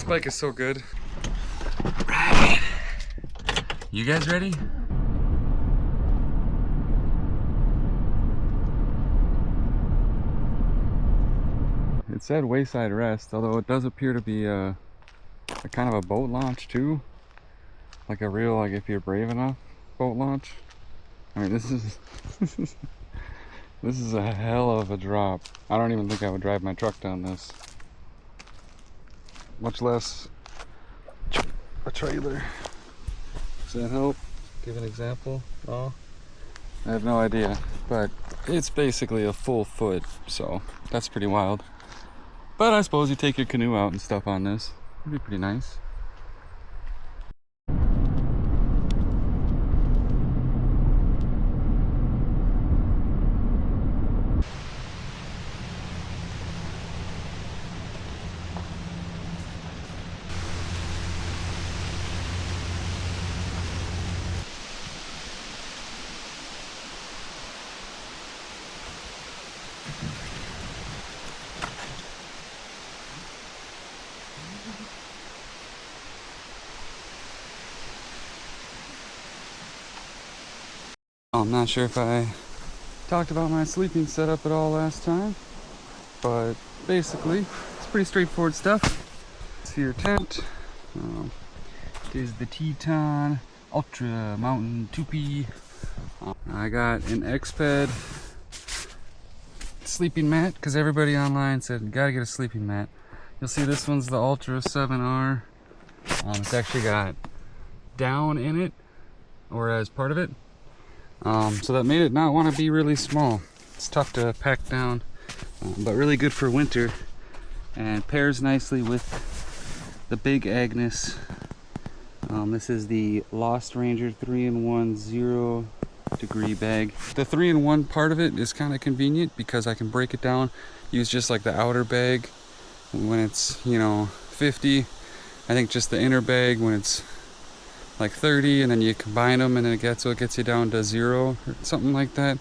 bike is so good. Right. You guys ready? It said wayside rest, although it does appear to be a kind of a boat launch too. Like a real, like if you're brave enough, boat launch. I mean, this is this is a hell of a drop. I don't even think I would drive my truck down this. Much less a trailer. Does that help? Give an example? No? I have no idea, but it's basically a full foot, so that's pretty wild. But I suppose you take your canoe out and stuff on this. It'd be pretty nice. I'm not sure if I talked about my sleeping setup at all last time, but basically it's pretty straightforward stuff. It's your tent. It is the Teton Ultra Mountain Toupee. I got an X-Ped sleeping mat because everybody online said you gotta get a sleeping mat. You'll see this one's the Ultra 7R. It's actually got down in it, or as part of it. So that made it not want to be really small. It's tough to pack down, but really good for winter, and pairs nicely with the Big Agnes. This is the Lost Ranger 3-in-1 0-degree bag. The 3-in-1 part of it is kind of convenient because I can break it down, use just like the outer bag when it's, you know, 50. I think just the inner bag when it's like 30, and then you combine them and then it gets you down to 0 or something like that.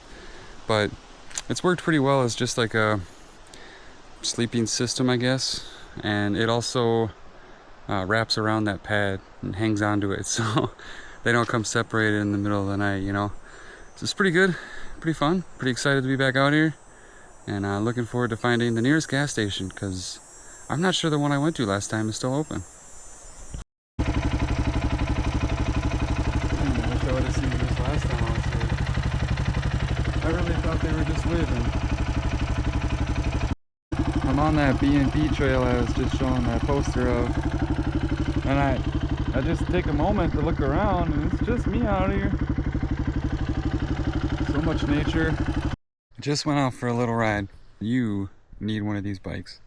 But it's worked pretty well as just like a sleeping system, I guess, and it also wraps around that pad and hangs onto it, so they don't come separated in the middle of the night, you know. So it's pretty good, pretty fun, pretty excited to be back out here, and looking forward to finding the nearest gas station, because I'm not sure the one I went to last time is still open. I really thought they were just waving. I'm on that B&B trail I was just showing that poster of, and I just take a moment to look around, and it's just me out here. So much nature. Just went out for a little ride. You need one of these bikes.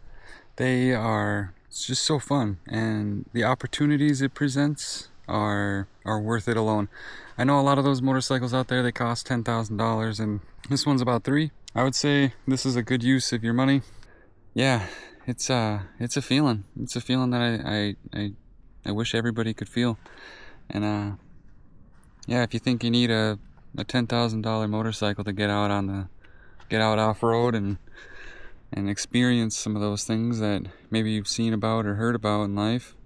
It's just so fun, and the opportunities it presents are worth it alone. I know a lot of those motorcycles out there, they cost $10,000, and this one's about $3,000. I would say this is a good use of your money. Yeah, it's a feeling. It's a feeling that I wish everybody could feel. And yeah, if you think you need a $10,000 motorcycle to get out off-road and experience some of those things that maybe you've seen about or heard about in life,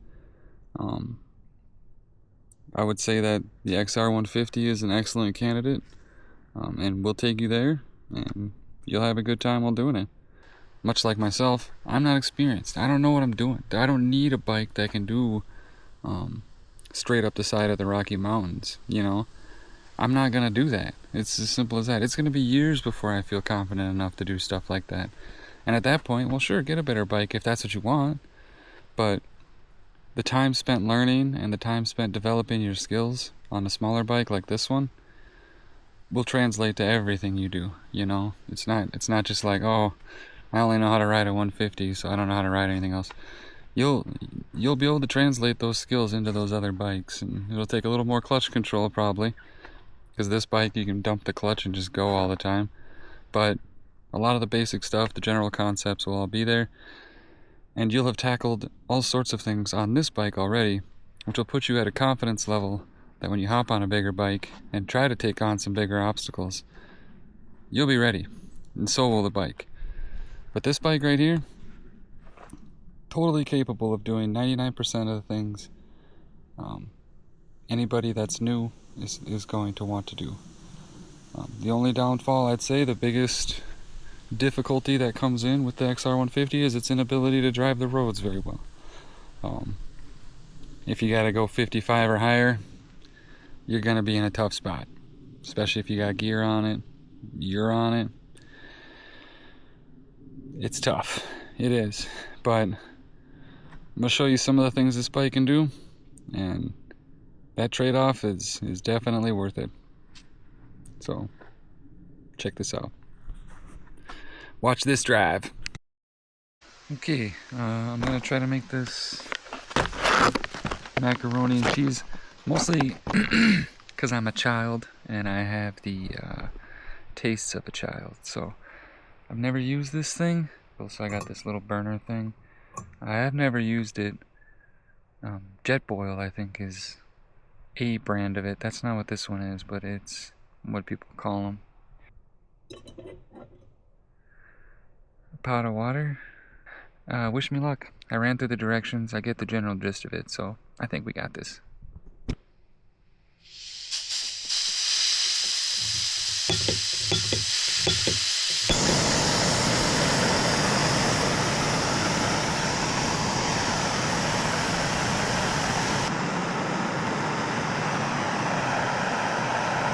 I would say that the XR150 is an excellent candidate, and we'll take you there, and you'll have a good time while doing it. Much like myself, I'm not experienced. I don't know what I'm doing. I don't need a bike that can do straight up the side of the Rocky Mountains, you know. I'm not gonna do that. It's as simple as that. It's gonna be years before I feel confident enough to do stuff like that. And at that point, well, sure, get a better bike if that's what you want, but the time spent learning and the time spent developing your skills on a smaller bike like this one will translate to everything you do, you know? It's not just like, oh, I only know how to ride a 150, so I don't know how to ride anything else. You'll be able to translate those skills into those other bikes, and it'll take a little more clutch control probably, because this bike you can dump the clutch and just go all the time. But a lot of the basic stuff, the general concepts will all be there. And you'll have tackled all sorts of things on this bike already, which will put you at a confidence level that when you hop on a bigger bike and try to take on some bigger obstacles, you'll be ready, and so will the bike. But this bike right here, totally capable of doing 99% of the things anybody that's new is going to want to do. The only downfall, I'd say, the biggest difficulty that comes in with the XR150 is its inability to drive the roads very well. If you gotta go 55 or higher, you're gonna be in a tough spot, especially if you got gear on it, you're on it. It's tough. It is. But I'm gonna show you some of the things this bike can do, and that trade-off is definitely worth it. So check this out. Watch this drive. Okay, I'm gonna try to make this macaroni and cheese, mostly because I'm a child and I have the tastes of a child. So I've never used this thing. So I got this little burner thing. I have never used it. Jetboil, I think, is a brand of it. That's not what this one is, but it's what people call them. A pot of water. Wish me luck. I ran through the directions. I get the general gist of it, so I think we got this.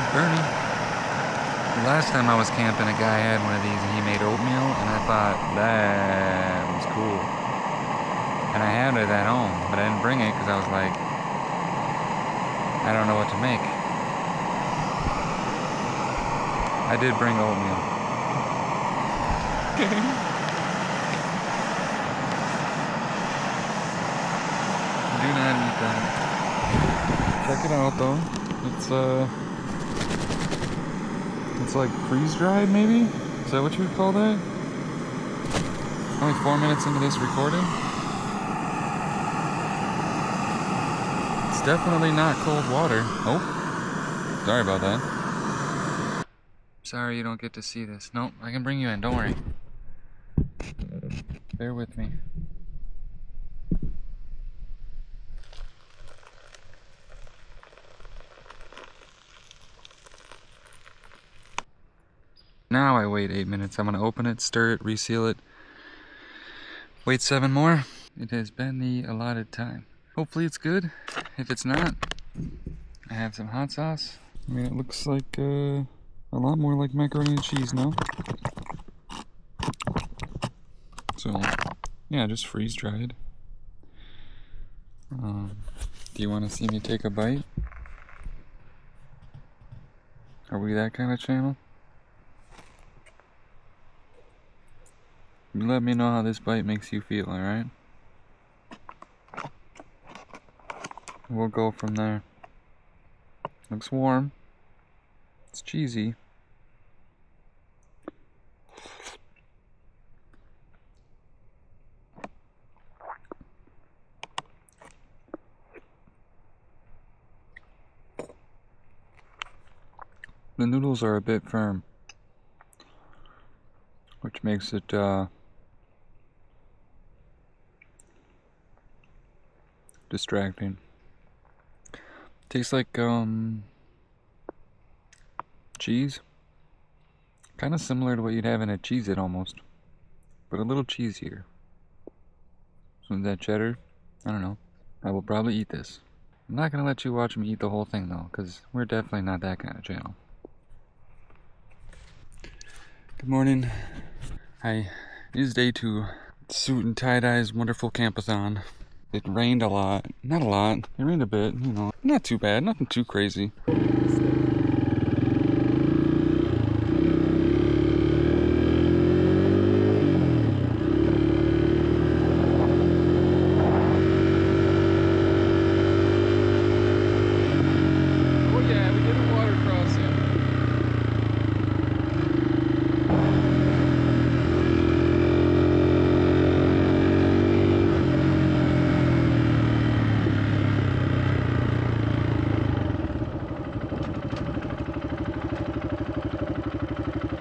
Burning. Last time I was camping, a guy had one of these and he made oatmeal, and I thought that was cool. And I had it at home, but I didn't bring it because I was like, I don't know what to make. I did bring oatmeal. Do not eat that. Check it out though. It's like freeze-dried, maybe? Is that what you would call that? Only 4 minutes into this recording. It's definitely not cold water. Oh, sorry about that. Sorry you don't get to see this. Nope, I can bring you in, don't worry. Bear with me. Now I wait 8 minutes. I'm gonna open it, stir it, reseal it. Wait 7 more. It has been the allotted time. Hopefully it's good. If it's not, I have some hot sauce. I mean, it looks like a lot more like macaroni and cheese now. So, yeah, just freeze dried. Do you want to see me take a bite? Are we that kind of channel? You let me know how this bite makes you feel, alright? We'll go from there. Looks warm. It's cheesy. The noodles are a bit firm, which makes it distracting. Tastes like cheese. Kind of similar to what you'd have in a Cheez-It almost, but a little cheesier. So is that cheddar? I don't know. I will probably eat this. I'm not gonna let you watch me eat the whole thing though, because we're definitely not that kind of channel. Good morning. Hi. It is day 2. Suit and tie-dye's wonderful campathon. It rained a lot. Not a lot. It rained a bit, you know. Not too bad. Nothing too crazy.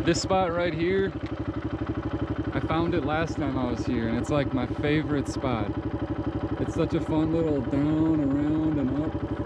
This spot right here, I found it last time I was here, and it's like my favorite spot. It's such a fun little down, around, and up.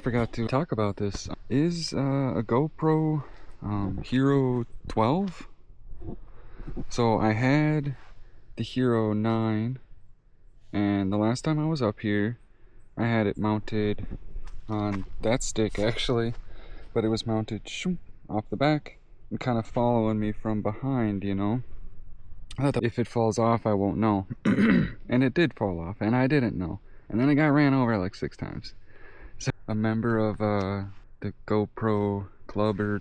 forgot to talk about this. Is a GoPro Hero 12. So I had the Hero 9, and the last time I was up here, I had it mounted on that stick actually, but it was mounted off the back and kind of following me from behind, you know. I thought if it falls off, I won't know. And it did fall off, and I didn't know. And then it got ran over like 6 times. So a member of the GoPro club, or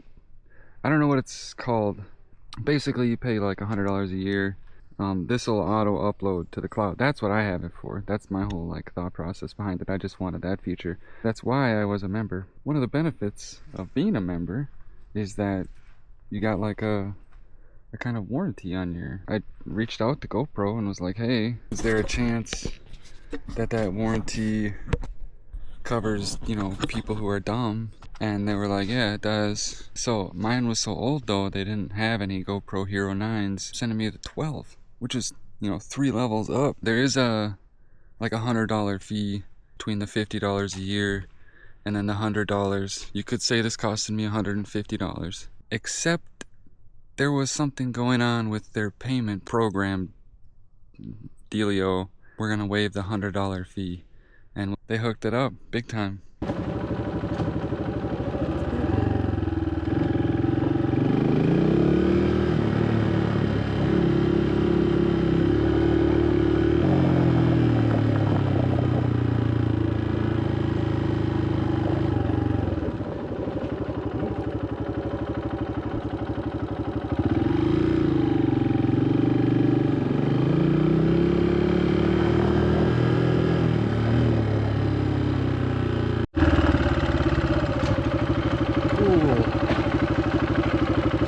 I don't know what it's called. Basically, you pay like $100 a year. This will auto upload to the cloud. That's what I have it for. That's my whole like thought process behind it. I just wanted that feature. That's why I was a member. One of the benefits of being a member is that you got like a kind of warranty on your... I reached out to GoPro and was like, hey, is there a chance that warranty covers, you know, people who are dumb? And they were like, yeah, it does. So mine was so old though, they didn't have any GoPro Hero 9s. Sending me the 12, which is, you know, 3 levels up. There is a like $100 fee between the $50 a year and then the $100. You could say this costed me $150, except there was something going on with their payment program dealio. We're gonna waive the $100 fee, and they hooked it up big time.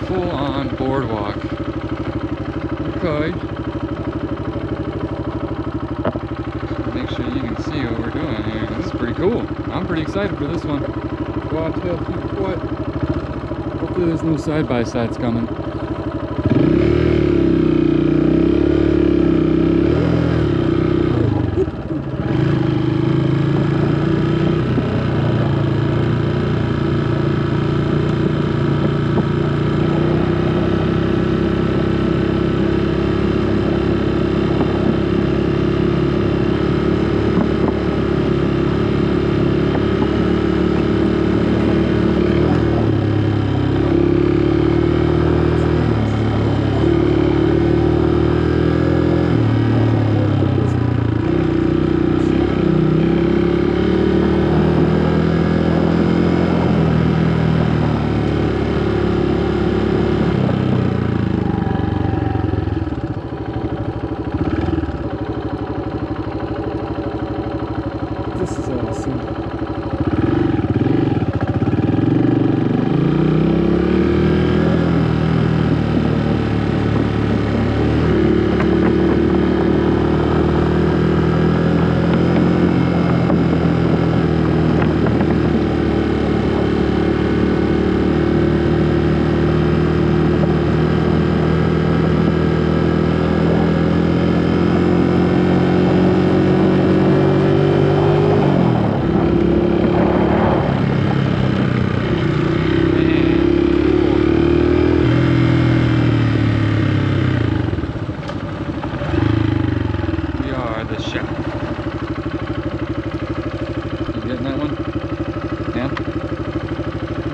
Full-on boardwalk. Okay. Make sure you can see what we're doing here. This is pretty cool. I'm pretty excited for this one. Quad tail, what? Hopefully there's no side-by-sides coming. This is awesome.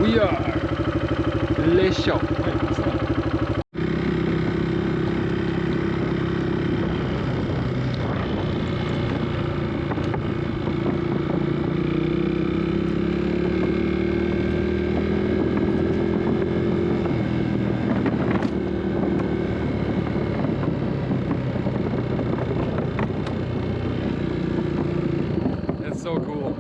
We are Le Shop. It's so cool.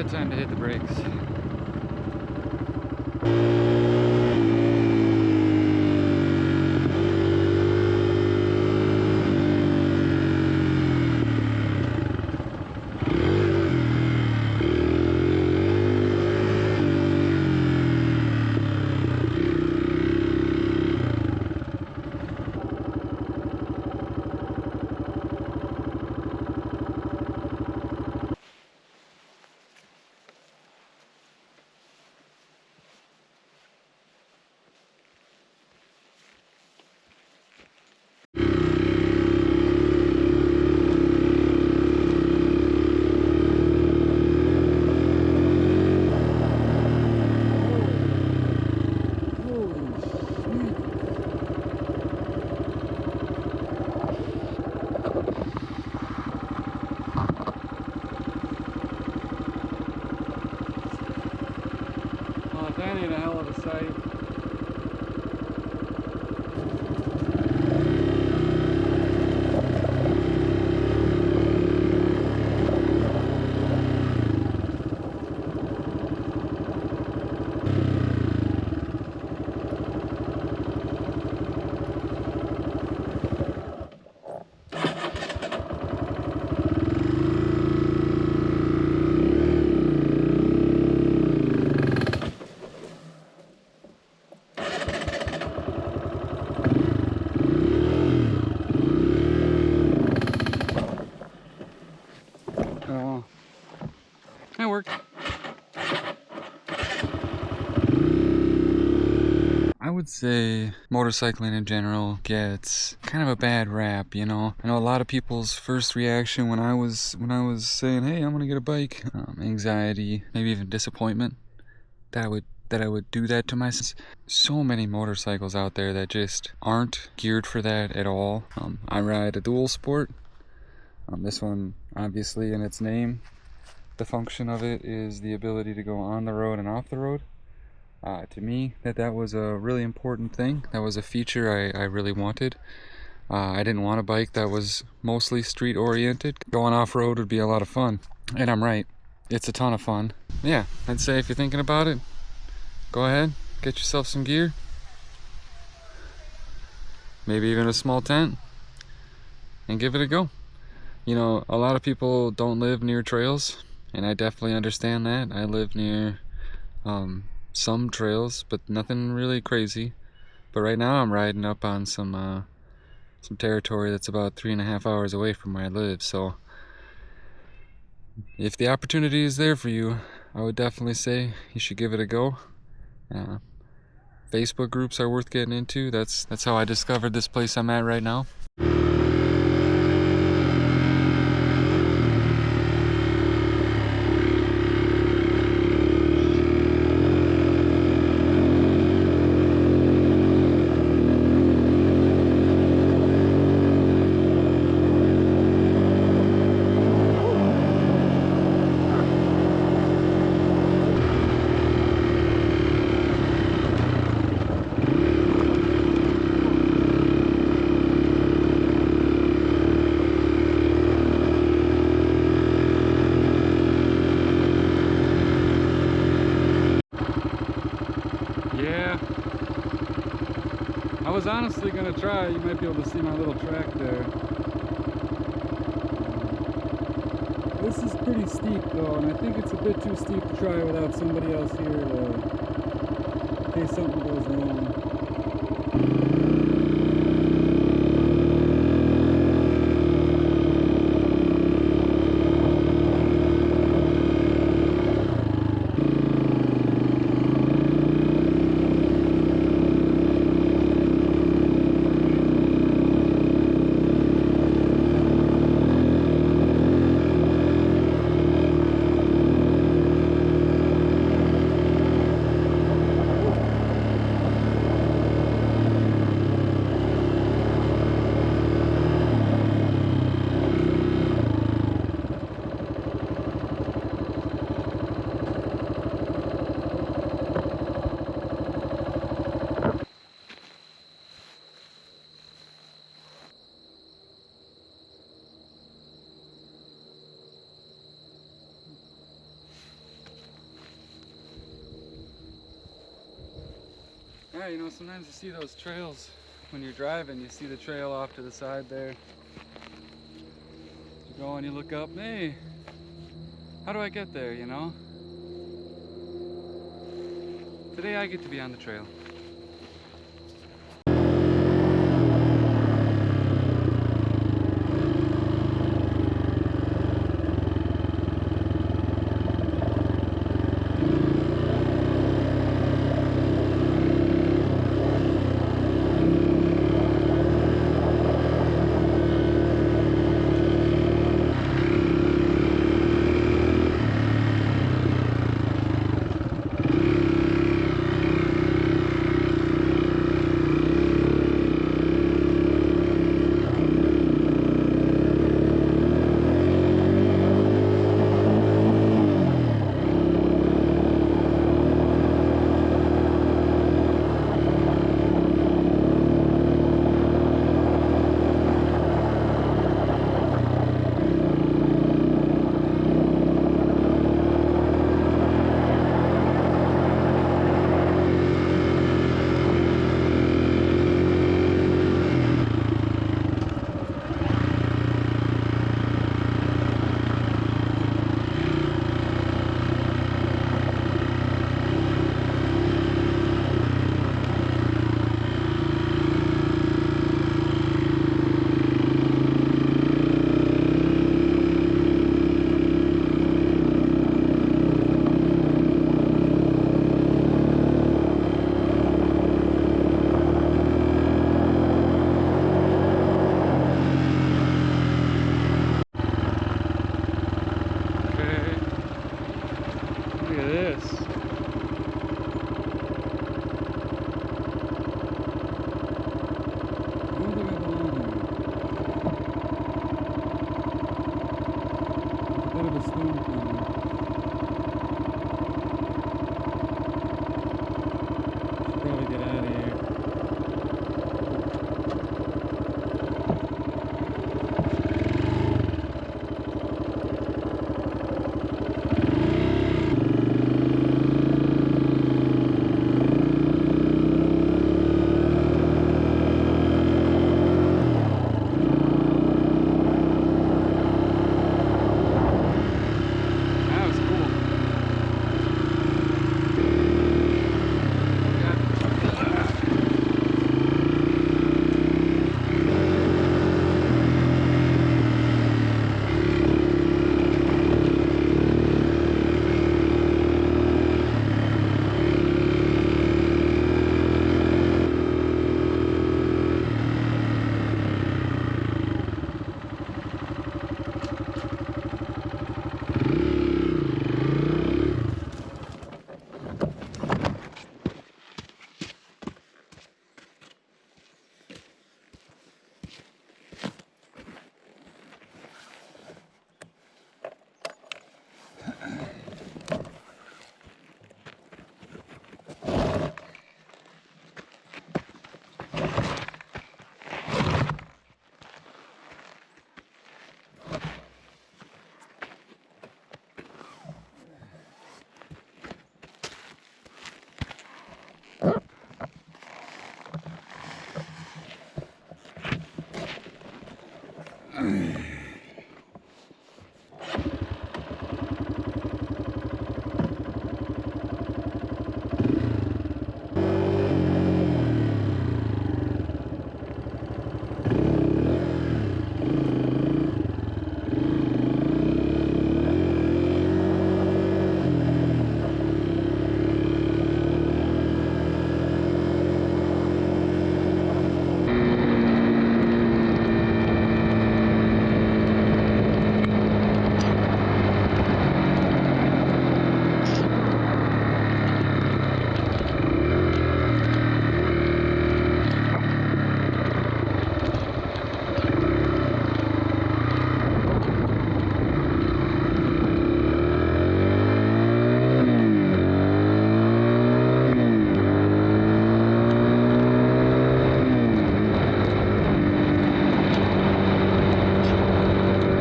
bad time to hit the brakes. That ain't a hell of a sight. That worked. I would say motorcycling in general gets kind of a bad rap, you know. I know a lot of people's first reaction when I was saying, "Hey, I'm gonna get a bike," anxiety, maybe even disappointment that I would do that to myself. So many motorcycles out there that just aren't geared for that at all. I ride a dual sport. This one, obviously, in its name, the function of it is the ability to go on the road and off the road. To me, that was a really important thing. That was a feature I really wanted. I didn't want a bike that was mostly street oriented. Going off-road would be a lot of fun. And I'm right. It's a ton of fun. Yeah, I'd say if you're thinking about it, go ahead, get yourself some gear. Maybe even a small tent. And give it a go. You know, a lot of people don't live near trails, and I definitely understand that. I live near some trails, but nothing really crazy. But right now I'm riding up on some territory that's about 3.5 hours away from where I live. So if the opportunity is there for you, I would definitely say you should give it a go. Facebook groups are worth getting into. That's how I discovered this place I'm at right now. Yeah, I was honestly gonna try. You might be able to see my little track there. This is pretty steep though, and I think it's a bit too steep to try without somebody else here in case something goes wrong. Alright, you know, sometimes you see those trails when you're driving, you see the trail off to the side there. You go and you look up, hey, how do I get there, you know? Today I get to be on the trail.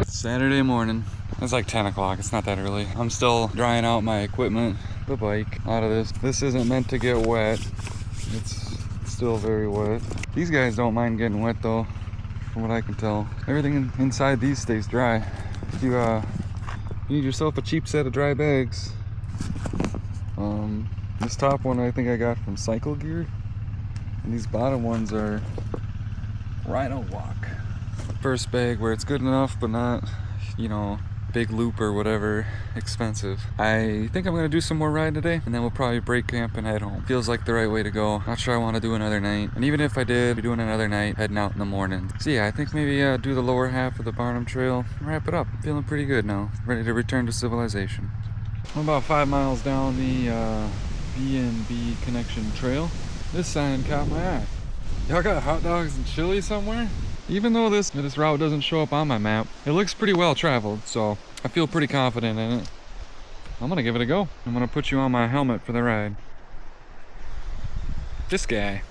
Saturday morning. It's like 10 o'clock. It's not that early. I'm still drying out my equipment, the bike. A lot of this isn't meant to get wet. It's still very wet. These guys don't mind getting wet though, from what I can tell. Everything inside these stays dry. You need yourself a cheap set of dry bags. This top one I think I got from Cycle Gear, and these bottom ones are Rhino Walk. First bag where it's good enough but not, you know, big loop or whatever expensive. I think I'm gonna do some more riding today, and then we'll probably break camp and head home. Feels like the right way to go. Not sure I want to do another night, and even if I did, be doing another night, heading out in the morning. So yeah, I think maybe do the lower half of the Barnum Trail, wrap it up. Feeling pretty good now, ready to return to civilization. I'm about 5 miles down the B&B Connection Trail. This sign caught my eye. Y'all got hot dogs and chili somewhere? Even though this route doesn't show up on my map, it looks pretty well traveled, so I feel pretty confident in it. I'm gonna give it a go. I'm gonna put you on my helmet for the ride. This guy.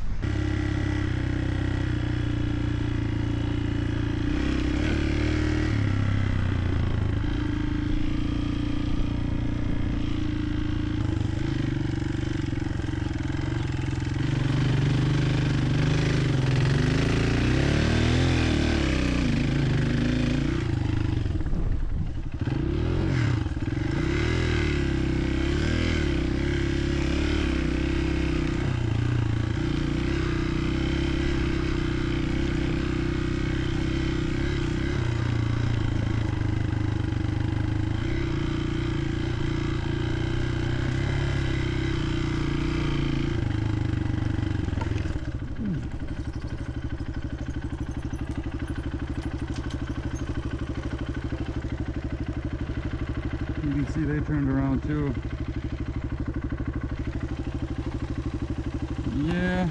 You can see they turned around too. Yeah.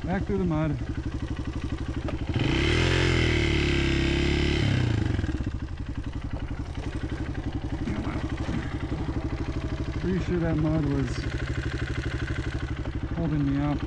Back through the mud. Pretty sure that mud was holding me up.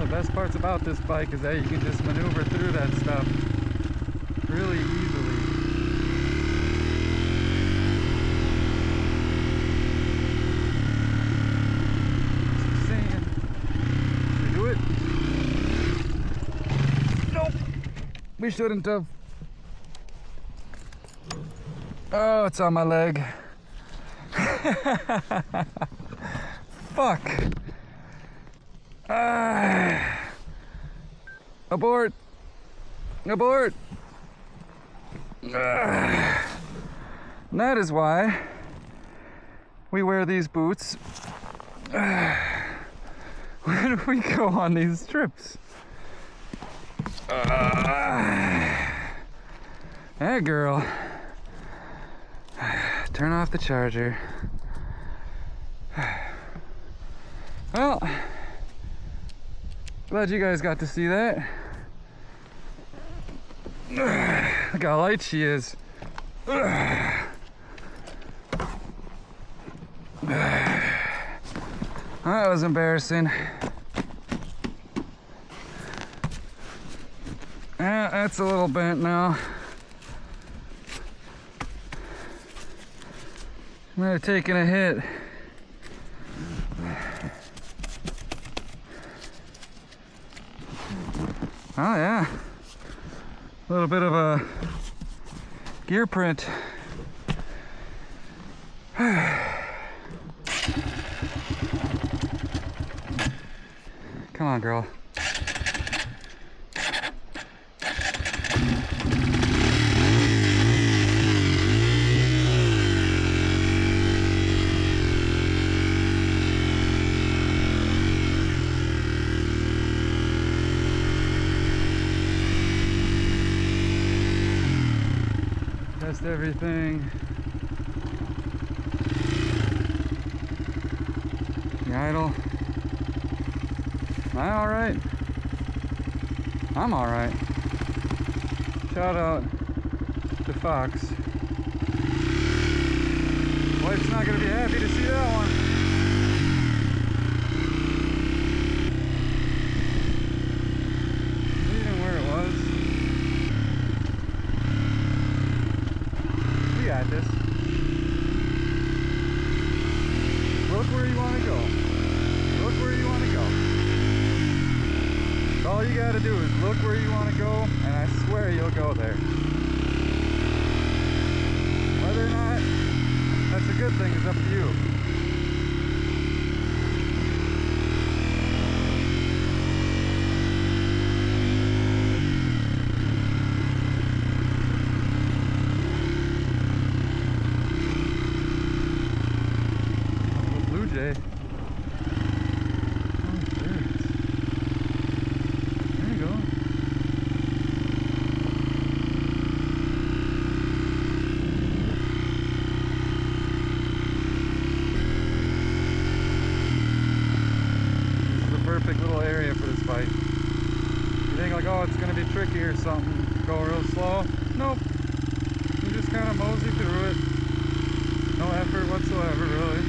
Best parts about this bike is that you can just maneuver through that stuff really easily. Just saying. Should we do it? Nope. We shouldn't have. Oh, it's on my leg. Fuck. Abort! Abort! That is why we wear these boots Where do we go on these trips? Hey girl. Turn off the charger. Well, glad you guys got to see that. Look how light she is. That was embarrassing. That's a little bent now. I might have taken a hit. Oh yeah, a little bit of a gear print. Come on, girl. Test everything. The idle. Am I alright? I'm alright. Shout out to Fox. Wife's not gonna be happy to see that one. Even where it was. We got this. Look where you want to go. Look where you want to go. All you gotta do is look where you want to go, and I swear you'll go there. Whether or not that's a good thing is up to you. Blue jay. Perfect little area for this bike. You think like, oh, it's gonna be tricky or something, go real slow. Nope. You just kind of mosey through it. No effort whatsoever, really.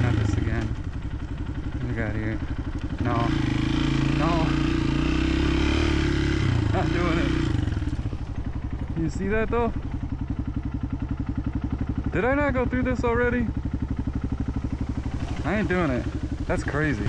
Not this again. What we got here? No. No. Not doing it. You see that though? Did I not go through this already? I ain't doing it. That's crazy.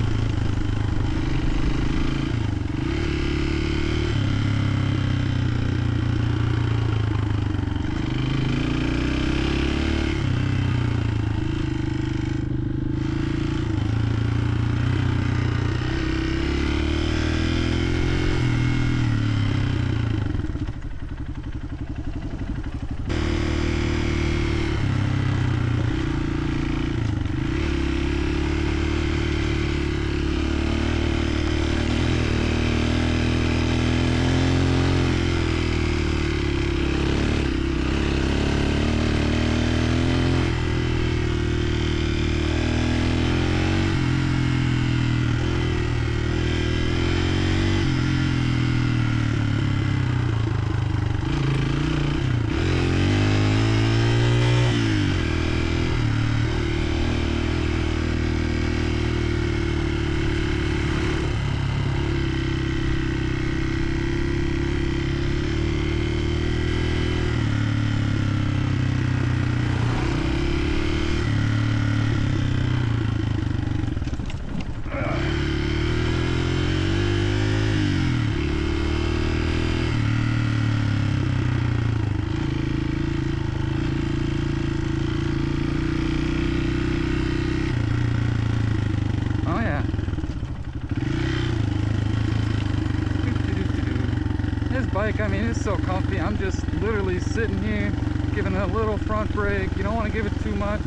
I mean, it's so comfy. I'm just literally sitting here, giving it a little front brake. You don't want to give it too much.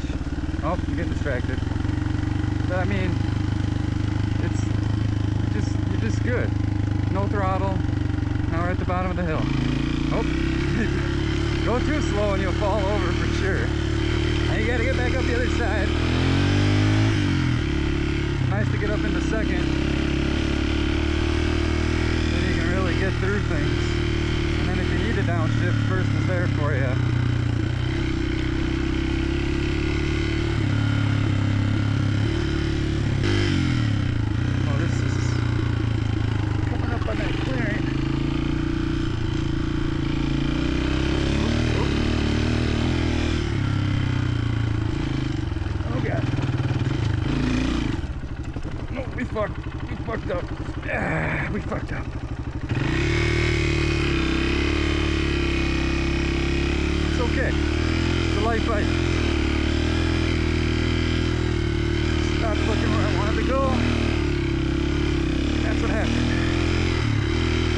Oh, I'm getting distracted. But I mean, you're just good. No throttle. Now we're at the bottom of the hill. Oh, go too slow and you'll fall over for sure. Now you gotta get back up the other side. Nice to get up into second. Then you can really get through things. And then if you need a downshift, first is there for you. Oh, this is coming up on that clearing. Oh god. No, we fucked up. Ah, we fucked up. It's okay. It's a light bike. Stopped looking where I wanted to go. That's what happened.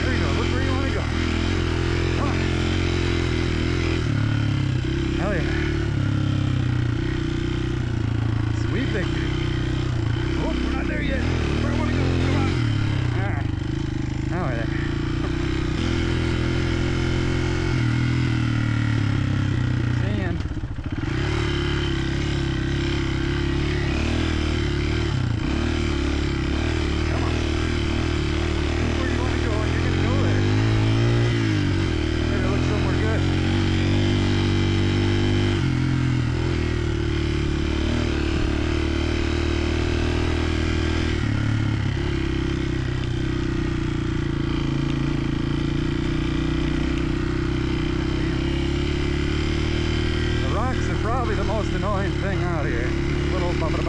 There you go. Look where you want to go. Come on. Hell yeah. Sweet victory. Oh, we're not there yet. Where I want to go. Come on. Alright. Now we're there. Sand. Come on. Where you want to go, and you're going to go there. Better look somewhere good. The rocks are probably the most annoying thing out here. Little bubba.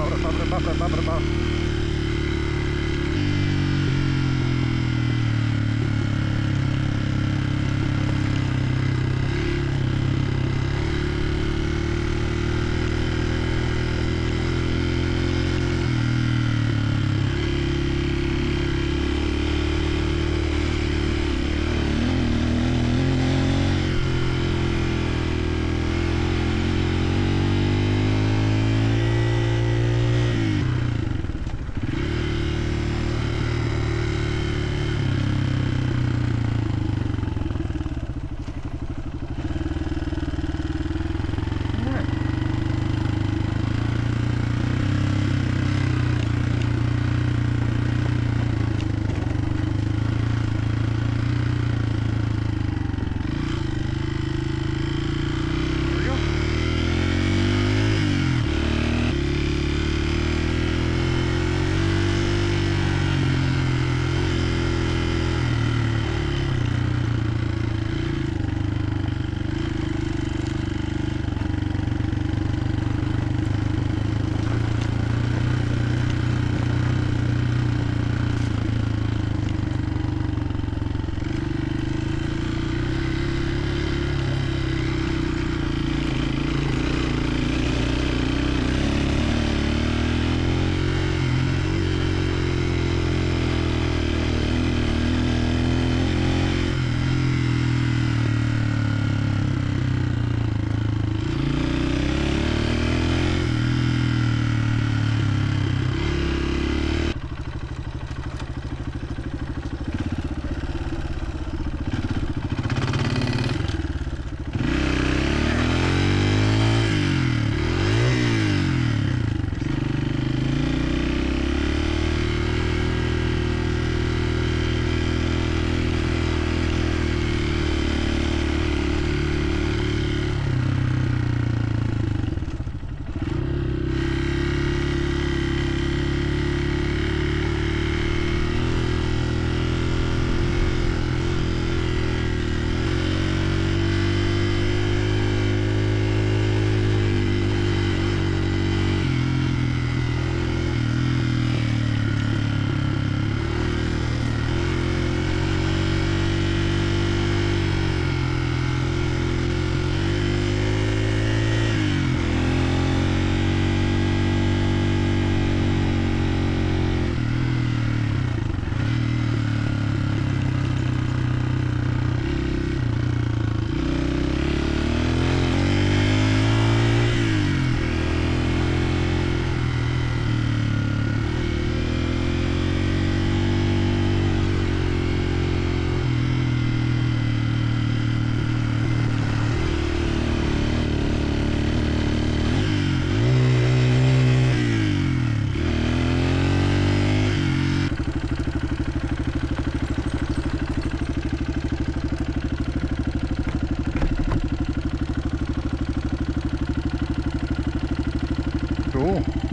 Cool.